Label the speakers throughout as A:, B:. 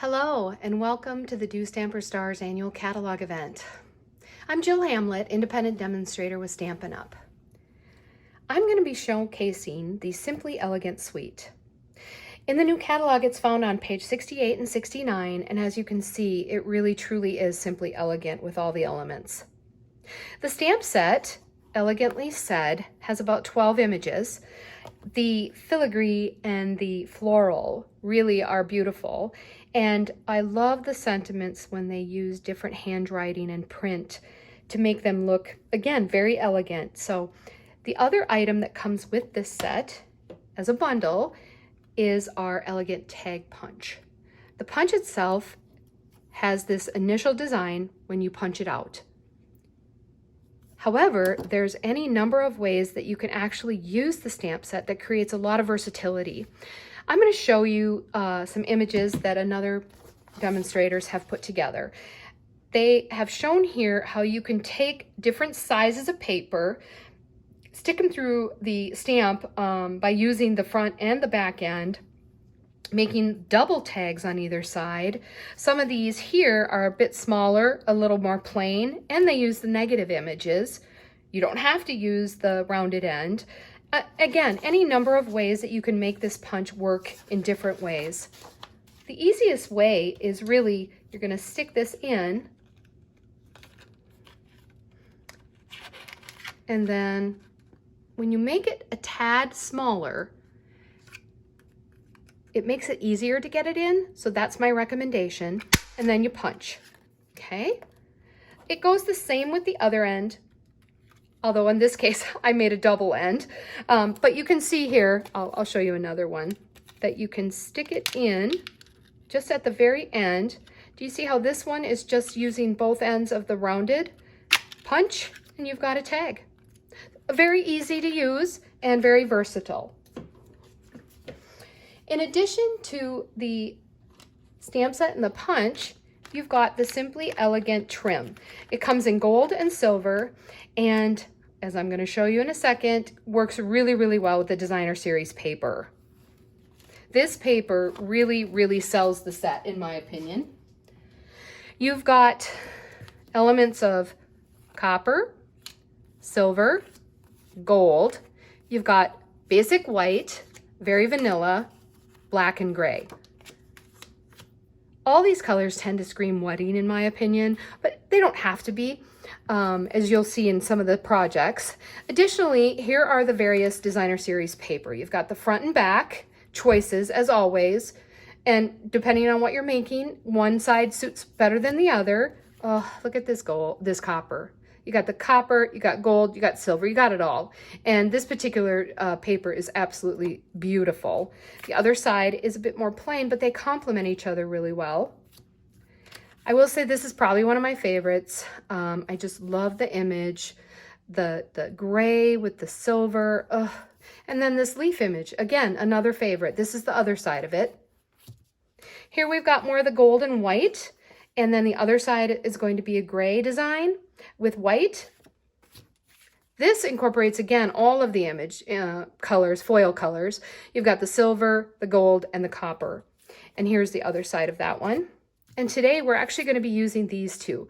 A: Hello and welcome to the Do Stamper Stars annual catalog event. I'm Jill Hamlet, independent demonstrator with Stampin' Up. I'm going to be showcasing the Simply Elegant Suite. In the new catalog, it's found on page 68 and 69, and as you can see, it really truly is simply elegant with all the elements. The stamp set, elegantly said, has about 12 images. The filigree and the floral really are beautiful, and I love the sentiments when they use different handwriting and print to make them look, again, very elegant. So the other item that comes with this set as a bundle is our elegant tag punch. The punch itself has this initial design when you punch it out. However, there's any number of ways that you can actually use the stamp set that creates a lot of versatility. I'm going to show you some images that another demonstrators have put together. They have shown here how you can take different sizes of paper, stick them through the stamp by using the front and the back end, making double tags on either side. Some of these here are a bit smaller, a little more plain, and they use the negative images. You don't have to use the rounded end. Again, any number of ways that you can make this punch work in different ways. The easiest way is really, you're going to stick this in, and then when you make it a tad smaller, it makes it easier to get it in, so that's my recommendation. And then you punch, okay? It goes the same with the other end, although in this case I made a double end. But you can see here, I'll show you another one, that you can stick it in just at the very end. Do you see how this one is just using both ends of the rounded punch, and you've got a tag. Very easy to use and very versatile. In addition to the stamp set and the punch, you've got the Simply Elegant trim. It comes in gold and silver, and as I'm going to show you in a second, works really, really well with the designer series paper. This paper really, really sells the set, in my opinion. You've got elements of copper, silver, gold. You've got basic white, very vanilla, black and gray. All these colors tend to scream wedding in my opinion, but they don't have to be, as you'll see in some of the projects. Additionally, here are the various designer series paper. You've got the front and back choices as always, and depending on what you're making, one side suits better than the other. Oh, look at this gold, this copper. You got the copper, you got gold, you got silver, you got it all. And this particular paper is absolutely beautiful. The other side is a bit more plain, but they complement each other really well. I will say this is probably one of my favorites. I just love the image, the gray with the silver. Ugh. And then this leaf image, again, another favorite. This is the other side of it. Here we've got more of the gold and white, and then the other side is going to be a gray design with white. This incorporates, again, all of the image colors, foil colors. You've got the silver, the gold, and the copper. And here's the other side of that one. And today we're actually going to be using these two.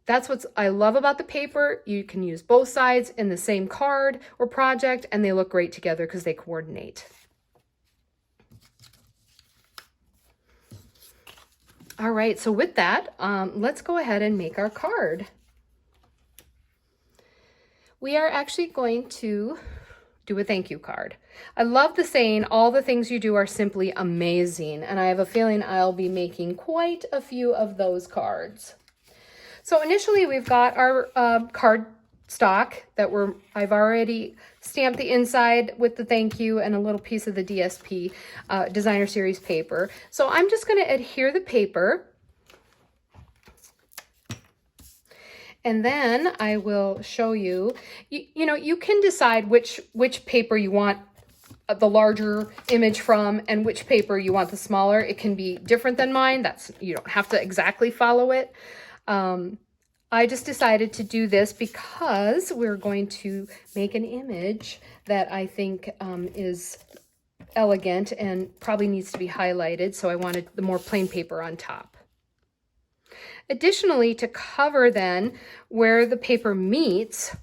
A: That's what I love about the paper. You can use both sides in the same card or project, and they look great together because they coordinate. All right, so with that, let's go ahead and make our card. We are actually going to do a thank you card. I love the saying, all the things you do are simply amazing, and I have a feeling I'll be making quite a few of those cards. So initially we've got our card stock that I've already stamped the inside with the thank you and a little piece of the DSP designer series paper. So I'm just going to adhere the paper, and then I will show you, you know, you can decide which paper you want the larger image from and which paper you want the smaller. It can be different than mine. You don't have to exactly follow it. I just decided to do this because we're going to make an image that I think is elegant and probably needs to be highlighted, so I wanted the more plain paper on top. Additionally, to cover then where the paper meets,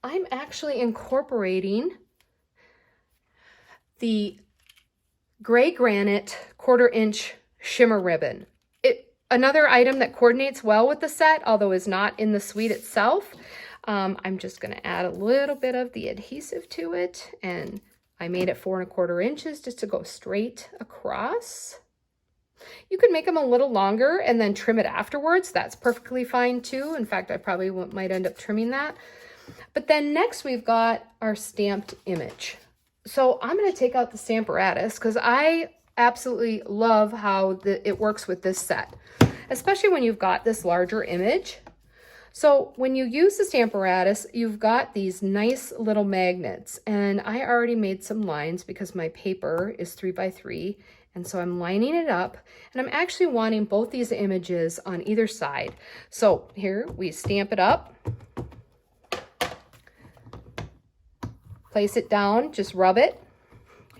A: I'm actually incorporating the gray granite 1/4 inch shimmer ribbon. Another item that coordinates well with the set, although is not in the suite itself. I'm just going to add a little bit of the adhesive to it, and I made it 4 1/4 inches just to go straight across. You can make them a little longer and then trim it afterwards. That's perfectly fine too. In fact, I probably might end up trimming that. But then next we've got our stamped image. So I'm going to take out the Stamparatus because I absolutely love how it works with this set, especially when you've got this larger image. So when you use the Stamparatus, you've got these nice little magnets, and I already made some lines because my paper is 3 by 3, and so I'm lining it up, and I'm actually wanting both these images on either side. So here we stamp it up, place it down, just rub it.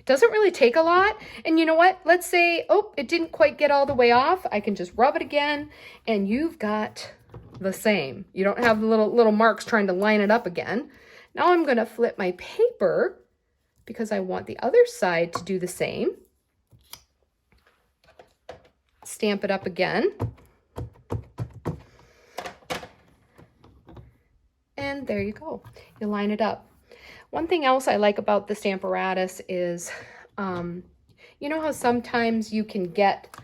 A: Doesn't really take a lot. And you know what? Let's say, oh, it didn't quite get all the way off. I can just rub it again and you've got the same. You don't have the little marks trying to line it up again. Now I'm going to flip my paper because I want the other side to do the same. Stamp it up again. And there you go. You line it up. One thing else I like about the Stamparatus is, you know how sometimes you can get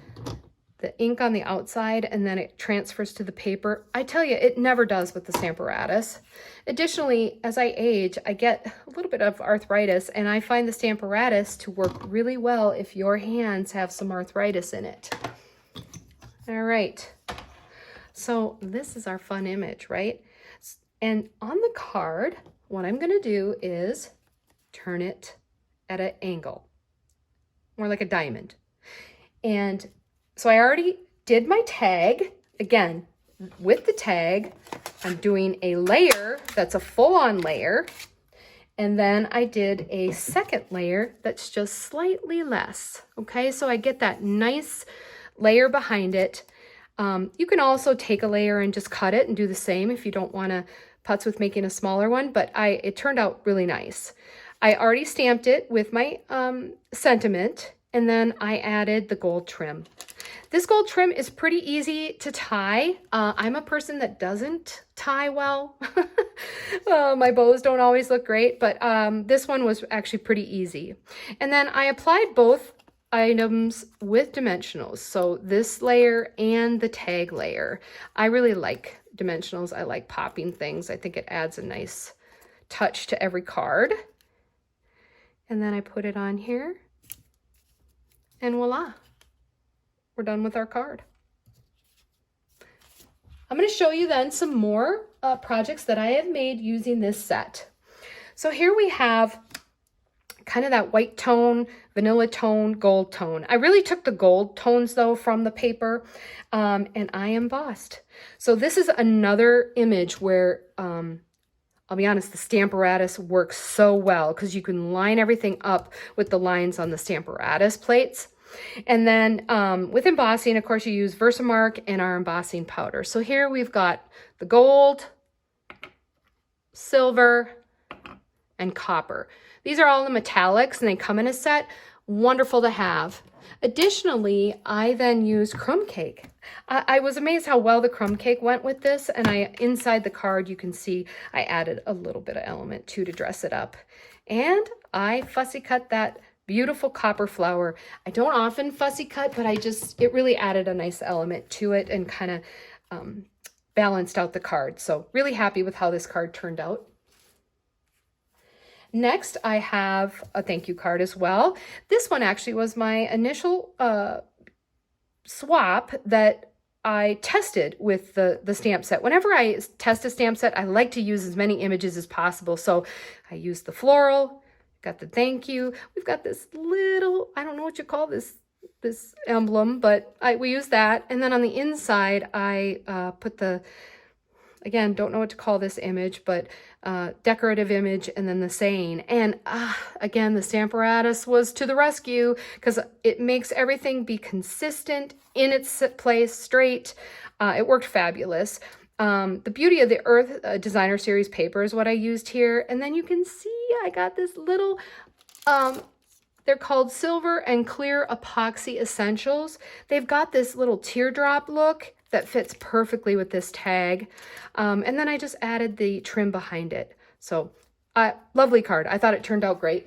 A: the ink on the outside and then it transfers to the paper? I tell you, it never does with the Stamparatus. Additionally, as I age, I get a little bit of arthritis, and I find the Stamparatus to work really well if your hands have some arthritis in it. All right, so this is our fun image, right? And on the card, what I'm going to do is turn it at an angle, more like a diamond. And so I already did my tag. Again, with the tag, I'm doing a layer that's a full-on layer. And then I did a second layer that's just slightly less. Okay, so I get that nice layer behind it. You can also take a layer and just cut it and do the same if you don't want to putz with making a smaller one, but it turned out really nice. I already stamped it with my sentiment, and then I added the gold trim. This gold trim is pretty easy to tie. I'm a person that doesn't tie well. My bows don't always look great, but this one was actually pretty easy. And then I applied both items with dimensionals, so this layer and the tag layer. I really like dimensionals. I like popping things. I think it adds a nice touch to every card. And then I put it on here, and voila, we're done with our card. I'm going to show you then some more projects that I have made using this set. So here we have kind of that white tone, vanilla tone, gold tone. I really took the gold tones though from the paper, and I embossed. So this is another image where, I'll be honest, the Stamparatus works so well because you can line everything up with the lines on the Stamparatus plates. And then with embossing, of course, you use Versamark and our embossing powder. So here we've got the gold, silver, and copper. These are all the metallics and they come in a set. Wonderful to have. Additionally, I then used crumb cake. I was amazed how well the crumb cake went with this, and inside the card you can see I added a little bit of element too to dress it up. And I fussy cut that beautiful copper flower. I don't often fussy cut, but it really added a nice element to it and kind of balanced out the card. So really happy with how this card turned out. Next, I have a thank you card as well. This one actually was my initial swap that I tested with the stamp set. Whenever I test a stamp set, I like to use as many images as possible. So I used the floral, got the thank you. We've got this little, I don't know what you call this emblem, but we use that. And then on the inside, I put the again, don't know what to call this image, but decorative image, and then the saying. And again, the Stamparatus was to the rescue because it makes everything be consistent in its place, straight. It worked fabulous. The beauty of the Earth Designer Series paper is what I used here. And then you can see I got this little, they're called Silver and Clear Epoxy Essentials. They've got this little teardrop look that fits perfectly with this tag. And then I just added the trim behind it. So lovely card. I thought it turned out great.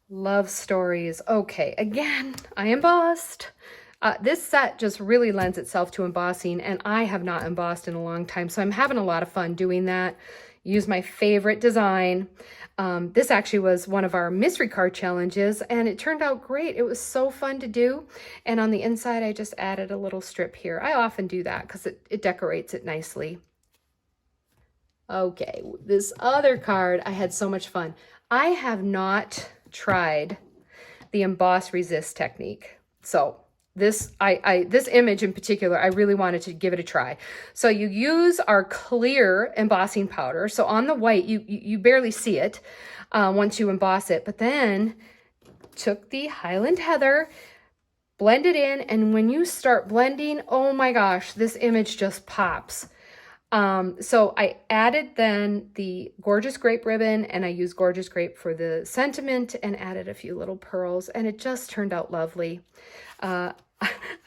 A: Love stories. Okay, again, I embossed. This set just really lends itself to embossing, and I have not embossed in a long time, so I'm having a lot of fun doing that. Use my favorite design. This actually was one of our mystery card challenges, and it turned out great. It was so fun to do. And on the inside, I just added a little strip here. I often do that because it decorates it nicely. Okay, this other card, I had so much fun. I have not tried the emboss resist technique. So this image in particular, I really wanted to give it a try. So you use our clear embossing powder. So on the white, you barely see it once you emboss it, but then took the Highland Heather, blend it in, and when you start blending, oh my gosh, this image just pops. So I added then the Gorgeous Grape ribbon, and I used Gorgeous Grape for the sentiment and added a few little pearls, and it just turned out lovely.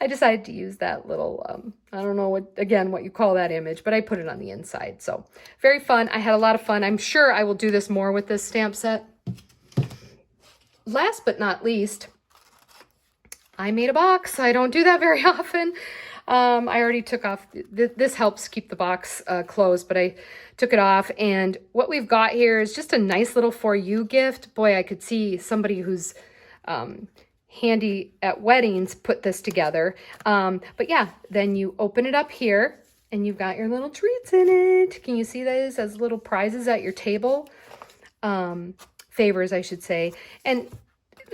A: I decided to use that little, I don't know what you call that image, but I put it on the inside. So very fun. I had a lot of fun. I'm sure I will do this more with this stamp set. Last but not least, I made a box. I don't do that very often. I already took off, this helps keep the box closed, but I took it off. And what we've got here is just a nice little for you gift. Boy, I could see somebody who's handy at weddings put this together. But yeah, then you open it up here and you've got your little treats in it. Can you see those as little prizes at your table? Favors, I should say. And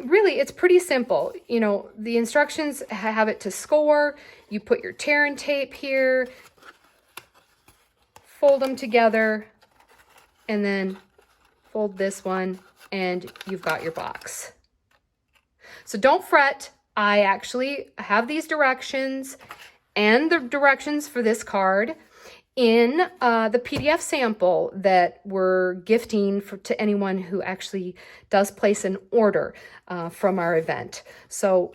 A: really, it's pretty simple. You know, the instructions have it to score. You put your tear and tape here, fold them together, and then fold this one, and you've got your box. So don't fret. I actually have these directions and the directions for this card in the PDF sample that we're gifting to anyone who actually does place an order from our event. So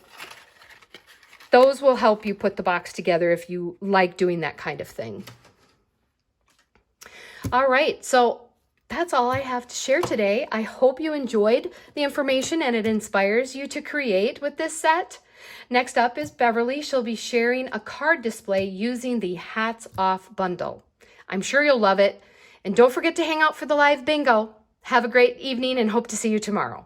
A: those will help you put the box together if you like doing that kind of thing. All right, so that's all I have to share today. I hope you enjoyed the information and it inspires you to create with this set. Next up is Beverly. She'll be sharing a card display using the Hats Off bundle. I'm sure you'll love it. And don't forget to hang out for the live bingo. Have a great evening and hope to see you tomorrow.